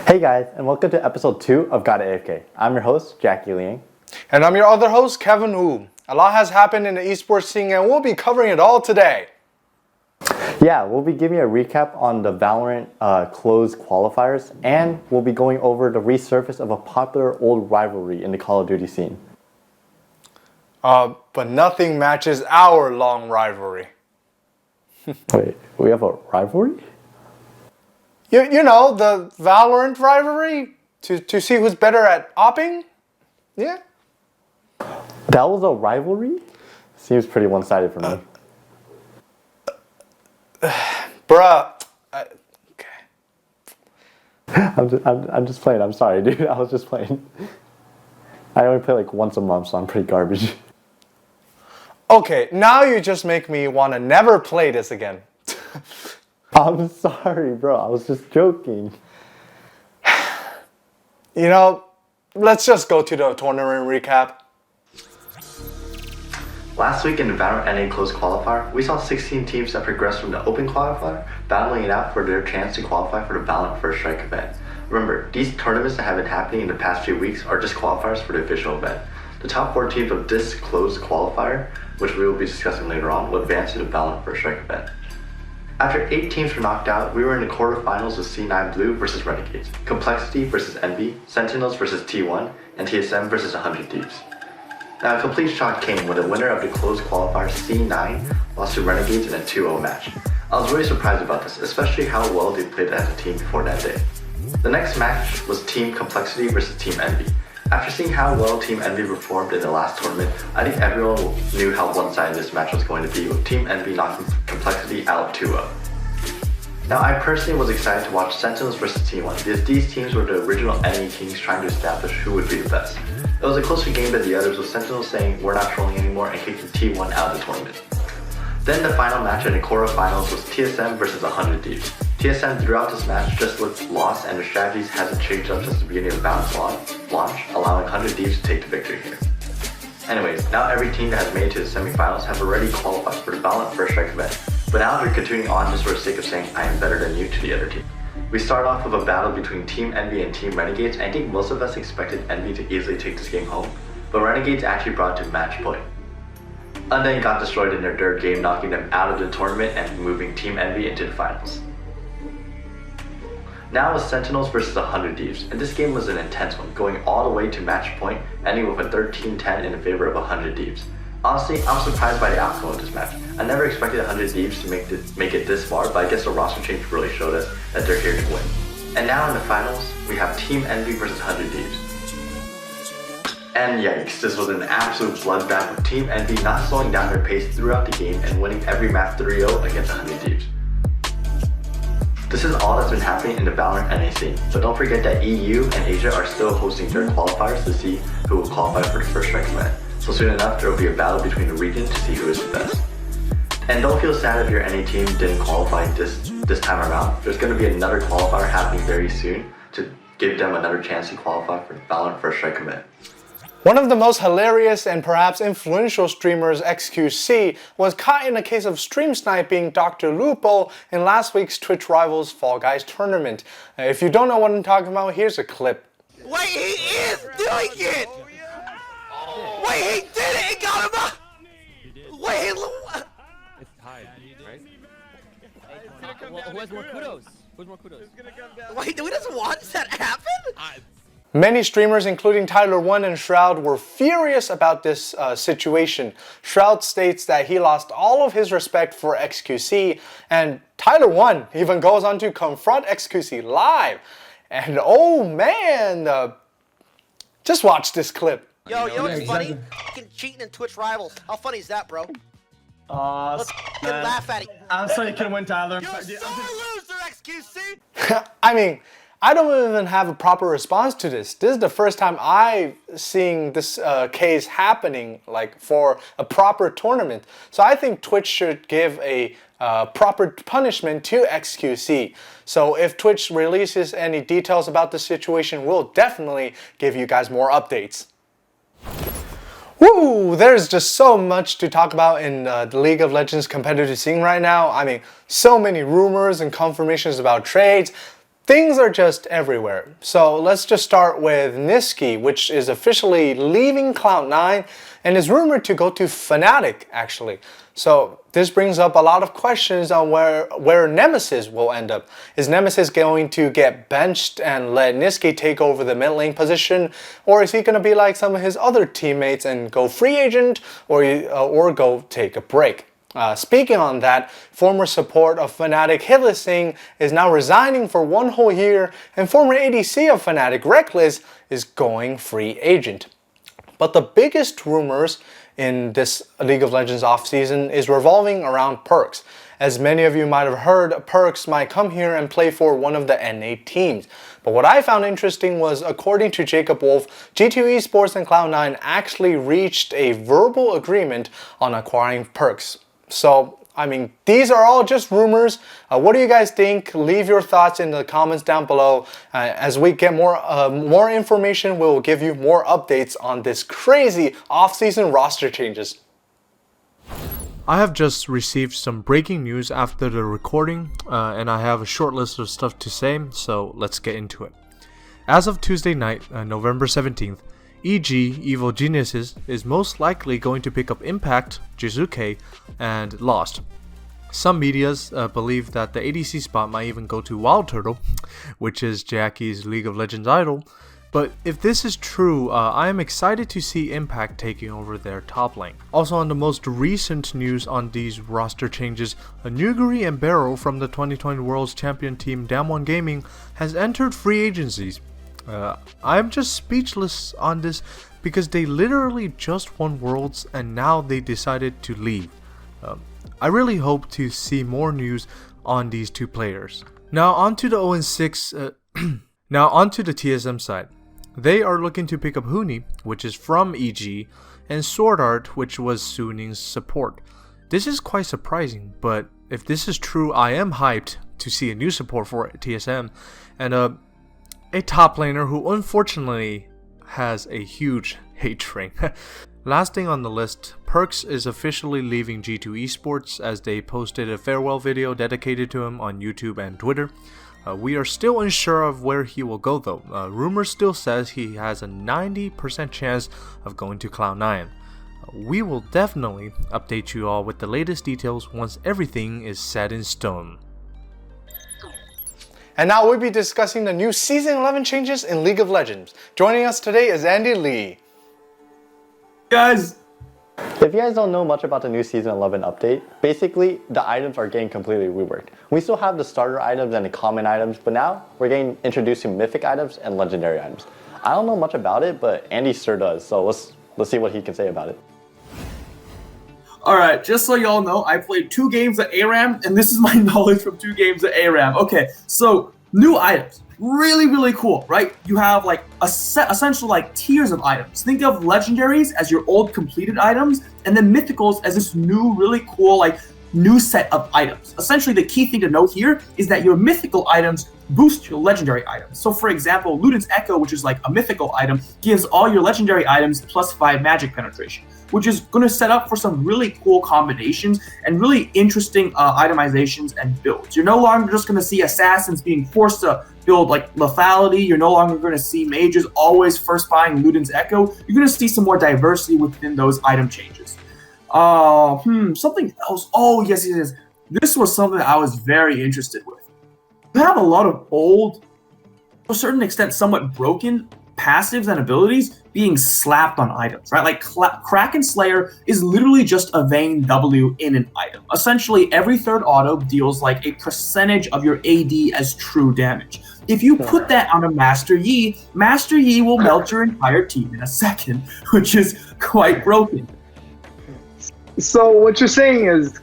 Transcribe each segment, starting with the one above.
Hey guys, and welcome to episode 2 of Gotta AFK. I'm your host, Jacky Liang. And I'm your other host, Kevin Wu. A lot has happened in the esports scene and we'll be covering it all today. Yeah, we'll be giving a recap on the Valorant closed qualifiers, and we'll be going over the resurface of a popular old rivalry in the Call of Duty scene. But nothing matches our long rivalry. Wait, we have a rivalry? You know, the Valorant rivalry? To see who's better at opping? Yeah? That was a rivalry? Seems pretty one-sided for me. Bruh. Okay. I'm just playing. I'm sorry, dude. I was just playing. I only play like once a month, so I'm pretty garbage. Okay, now you just make me want to never play this again. I'm sorry, bro. I was just joking. You know, let's just go to the tournament recap. Last week in the Valorant NA closed qualifier, we saw 16 teams that progressed from the open qualifier, battling it out for their chance to qualify for the Valorant First Strike event. Remember, these tournaments that have been happening in the past few weeks are just qualifiers for the official event. The top 4 teams of this closed qualifier, which we will be discussing later on, will advance to the Valorant First Strike event. After 8 teams were knocked out, we were in the quarterfinals with C9 Blue versus Renegades, Complexity versus Envy, Sentinels versus T1, and TSM versus 100 Thieves. Now a complete shock came when the winner of the closed qualifier C9 lost to Renegades in a 2-0 match. I was really surprised about this, especially how well they played as a team before that day. The next match was Team Complexity versus Team Envy. After seeing how well Team Envy performed in the last tournament, I think everyone knew how one-sided this match was going to be, with Team Envy knocking Complexity out 2-0. Now I personally was excited to watch Sentinels versus T1 because these teams were the original enemy teams trying to establish who would be the best. It was a closer game than the others, with Sentinels saying we're not trolling anymore and kicking T1 out of the tournament. Then the final match in the quarterfinals was TSM versus 100 Thieves. TSM throughout this match just looked lost, and their strategies hasn't changed up since the beginning of the bounce launch, allowing 100 Thieves to take the victory here. Anyways, now every team that has made it to the semifinals have already qualified for the Valorant First Strike event, but now they're continuing on just for the sake of saying I am better than you to the other team. We start off with a battle between Team Envy and Team Renegades, and I think most of us expected Envy to easily take this game home, but Renegades actually brought it to match point. Undead got destroyed in their third game, knocking them out of the tournament and moving Team Envy into the finals. Now it was Sentinels versus 100 Thieves, and this game was an intense one, going all the way to match point, ending with a 13-10 in favor of 100 Thieves. Honestly, I'm surprised by the outcome of this match. I never expected 100 Thieves to make it this far, but I guess the roster change really showed us that they're here to win. And now in the finals, we have Team Envy versus 100 Thieves. And yikes, this was an absolute bloodbath, with Team Envy not slowing down their pace throughout the game and winning every map 3-0 against 100 Thieves. This is all that's been happening in the Valorant NA scene, but don't forget that EU and Asia are still hosting their qualifiers to see who will qualify for the First Strike event. So soon enough, there will be a battle between the regions to see who is the best. And don't feel sad if your NA team didn't qualify this time around. There's going to be another qualifier happening very soon to give them another chance to qualify for the Valorant First Strike event. One of the most hilarious and perhaps influential streamers, XQC, was caught in a case of stream sniping Dr. Lupo in last week's Twitch Rivals Fall Guys tournament. If you don't know what I'm talking about, here's a clip. Wait, he is doing it! Wait, he did it! He got him up! Wait, it's tied, right? Well, who has more kudos? Who's more kudos? wait, we just watch that happen? Many streamers, including Tyler1 and Shroud, were furious about this situation. Shroud states that he lost all of his respect for XQC, and Tyler1 even goes on to confront XQC live. And oh man, just watch this clip. Yo, you know what's funny? Fucking cheating in Twitch Rivals. How funny is that, bro? Let's laugh at it. I'm sorry you couldn't win, Tyler. You're a sore loser, XQC! I mean, I don't even have a proper response to this. This is the first time I've seen this case happening, like for a proper tournament. So I think Twitch should give a proper punishment to XQC. So if Twitch releases any details about the situation, we'll definitely give you guys more updates. Woo! There's just so much to talk about in the League of Legends competitive scene right now. I mean, so many rumors and confirmations about trades. things are just everywhere. So let's just start with Niski, which is officially leaving Cloud9 and is rumored to go to Fnatic, actually. So this brings up a lot of questions on where Nemesis will end up. Is Nemesis going to get benched and let Niski take over the mid lane position? Or is he going to be like some of his other teammates and go free agent or go take a break? Speaking on that, former support of Fnatic Hitless Singh is now resigning for 1 whole year, and former ADC of Fnatic Reckless is going free agent. But the biggest rumors in this League of Legends offseason is revolving around Perkz. As many of you might have heard, Perkz might come here and play for one of the NA teams. But what I found interesting was, according to Jacob Wolf, G2 Esports and Cloud9 actually reached a verbal agreement on acquiring Perkz. So, I mean, these are all just rumors. What do you guys think? Leave your thoughts in the comments down below. As we get more information, we'll give you more updates on this crazy off-season roster changes. I have just received some breaking news after the recording, and I have a short list of stuff to say, so let's get into it. As of Tuesday night, November 17th, EG, Evil Geniuses, is most likely going to pick up Impact, Jizuke, and Lost. Some medias believe that the ADC spot might even go to Wild Turtle, which is Jacky's League of Legends idol. But if this is true, I am excited to see Impact taking over their top lane. Also, on the most recent news on these roster changes, Nuguri and Barrow from the 2020 World's Champion team Damwon Gaming has entered free agencies. I'm just speechless on this because they literally just won Worlds and now they decided to leave. I really hope to see more news on these two players. Now onto the 0-6. Now onto the TSM side. They are looking to pick up Huni, which is from EG, and Sword Art, which was Suning's support. This is quite surprising, but if this is true, I am hyped to see a new support for TSM and a top laner who unfortunately has a huge hate train. Last thing on the list, Perkz is officially leaving G2 Esports as they posted a farewell video dedicated to him on YouTube and Twitter. We are still unsure of where he will go though. Rumor still says he has a 90% chance of going to Cloud9. We will definitely update you all with the latest details once everything is set in stone. And now we'll be discussing the new Season 11 changes in League of Legends. Joining us today is Andy Lee. Guys, if you guys don't know much about the new Season 11 update, basically the items are getting completely reworked. We still have the starter items and the common items, but now we're getting introduced to mythic items and legendary items. I don't know much about it, but Andy sure does, so let's see what he can say about it. alright, just so y'all know, I played 2 games at ARAM, and this is my knowledge from 2 games at ARAM. Okay, so new items. Really cool, right? You have like a set, essentially like tiers of items. Think of legendaries as your old completed items, and then mythicals as this new, really cool, like new set of items. Essentially, the key thing to note here is that your mythical items boost your legendary items. So for example, Luden's Echo, which is like a mythical item, gives all your legendary items +5 magic penetration, which is going to set up for some really cool combinations and really interesting itemizations and builds. You're no longer just going to see assassins being forced to build like lethality. You're no longer going to see mages always first buying Luden's Echo. You're going to see some more diversity within those item changes. Something else. Oh, yes. This was something that I was very interested with. You have a lot of old, to a certain extent, somewhat broken passives and abilities being slapped on items, right? Like Kraken Slayer is literally just a Vayne W in an item. Essentially, every third auto deals like a percentage of your AD as true damage. If you put that on a Master Yi will melt your entire team in a second, which is quite broken. So what you're saying is,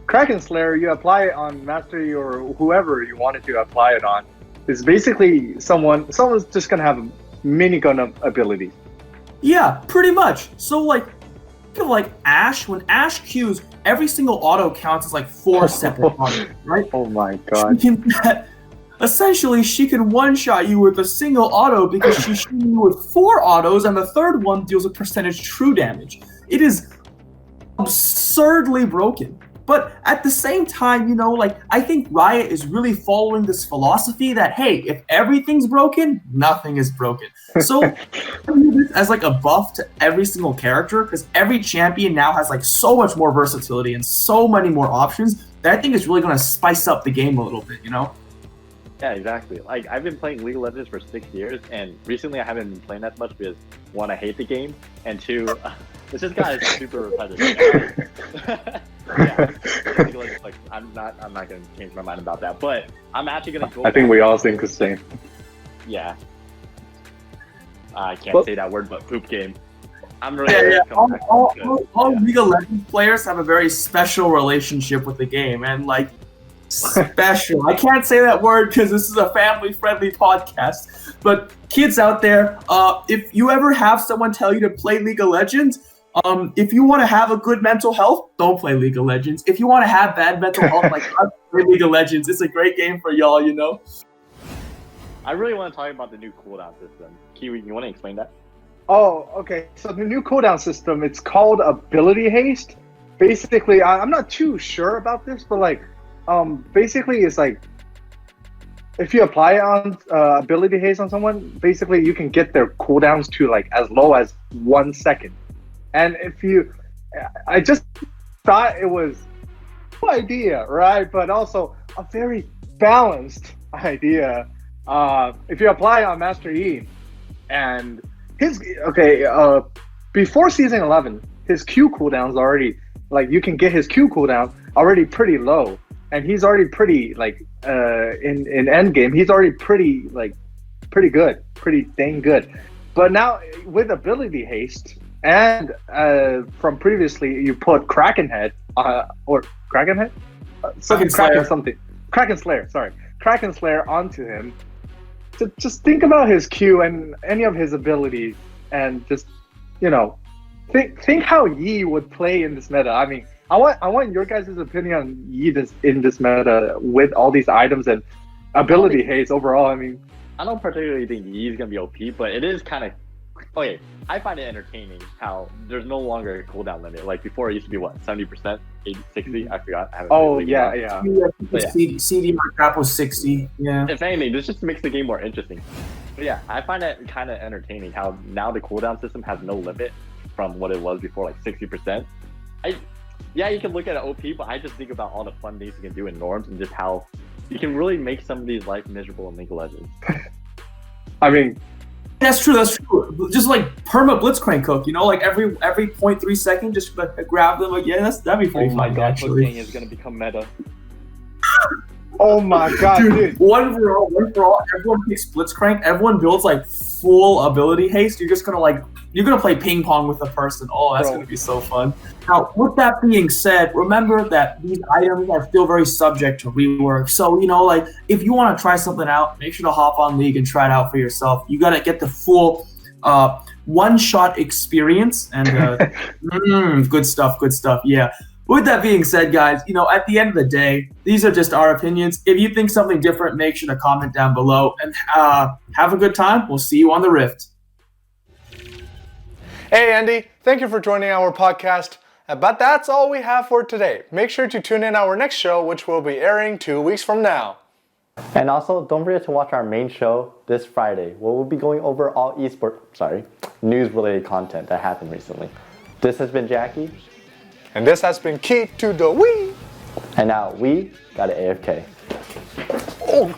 Kraken Slayer, you apply it on Master Yi or whoever you wanted to apply it on, is basically someone's just gonna have a minigun of abilities. Yeah, pretty much. So like, think of like Ashe. When Ashe Qs, every single auto counts as like 4 separate autos, right? Oh my god. Essentially, she can one-shot you with a single auto because she's shooting you with 4 autos, and the third one deals a percentage true damage. It is absurdly broken. But at the same time, like I think Riot is really following this philosophy that hey, if everything's broken, nothing is broken. So I view this as like a buff to every single character because every champion now has like so much more versatility and so many more options that I think is really going to spice up the game a little bit. Yeah, exactly. Like I've been playing League of Legends for 6 years, and recently I haven't been playing as much because one, I hate the game, and two, it's just got super repetitive. Yeah, League of Legends, like I'm not gonna change my mind about that, but I'm actually gonna go. I think we all think the same. Yeah, I can't say that word, but poop game. I'm really all League of Legends players have a very special relationship with the game, and like special. I can't say that word because this is a family-friendly podcast. But kids out there, if you ever have someone tell you to play League of Legends, if you want to have a good mental health, don't play League of Legends. If you want to have bad mental health, like play League of Legends. It's a great game for y'all, I really want to talk about the new cooldown system. Kiwi, you want to explain that? Oh, okay. So the new cooldown system, it's called Ability Haste. Basically, I'm not too sure about this, but like, basically it's like, if you apply it on Ability Haste on someone, basically you can get their cooldowns to like as low as 1 second. And I just thought it was a good idea, right? But also a very balanced idea. If you apply it on Master Yi, and before season 11, his Q cooldowns already, like you can get his Q cooldown already pretty low, and he's already pretty like in end game, he's already pretty good, pretty dang good. But now with Ability Haste, and from previously you put Kraken Head or Kraken Head, Kraken Slayer onto him. To just think about his Q and any of his abilities, and just think how Yi would play in this meta. I mean, I want your guys' opinion on Yi in this meta with all these items and ability haste overall. I mean, I don't particularly think Yi is gonna be OP, but it is kind of okay. I find it entertaining how there's no longer a cooldown limit. Like before, it used to be what 70%, 80, 60. I forgot. I haven't CD my cap was 60. Yeah. If anything, this just makes the game more interesting. But yeah, I find it kind of entertaining how now the cooldown system has no limit from what it was before, like 60%. Yeah, you can look at it OP, but I just think about all the fun things you can do in norms and just how you can really make somebody's life miserable in League of Legends. I mean, that's true. Just like perma blitzcrank cook, like every 0.3 second, just like grab them. Like, yeah, that'd be pretty fun. Actually, cooking is gonna become meta. Oh my god, dude! One for all. Everyone takes blitzcrank. Everyone builds like full ability haste. You're gonna play ping pong with the person. Oh, that's gonna be so fun. Now, with that being said, remember that these items are still very subject to rework. So, like if you want to try something out, make sure to hop on League and try it out for yourself. You gotta get the full one-shot experience, and good stuff. Yeah. With that being said, guys, at the end of the day, these are just our opinions. If you think something different, make sure to comment down below, and have a good time. We'll see you on the Rift. Hey, Andy, thank you for joining our podcast. But that's all we have for today. Make sure to tune in our next show, which will be airing 2 weeks from now. And also, don't forget to watch our main show this Friday, where we'll be going over all news-related content that happened recently. This has been Jacky. And this has been Key to the Wii. And now we gotta AFK. Oh.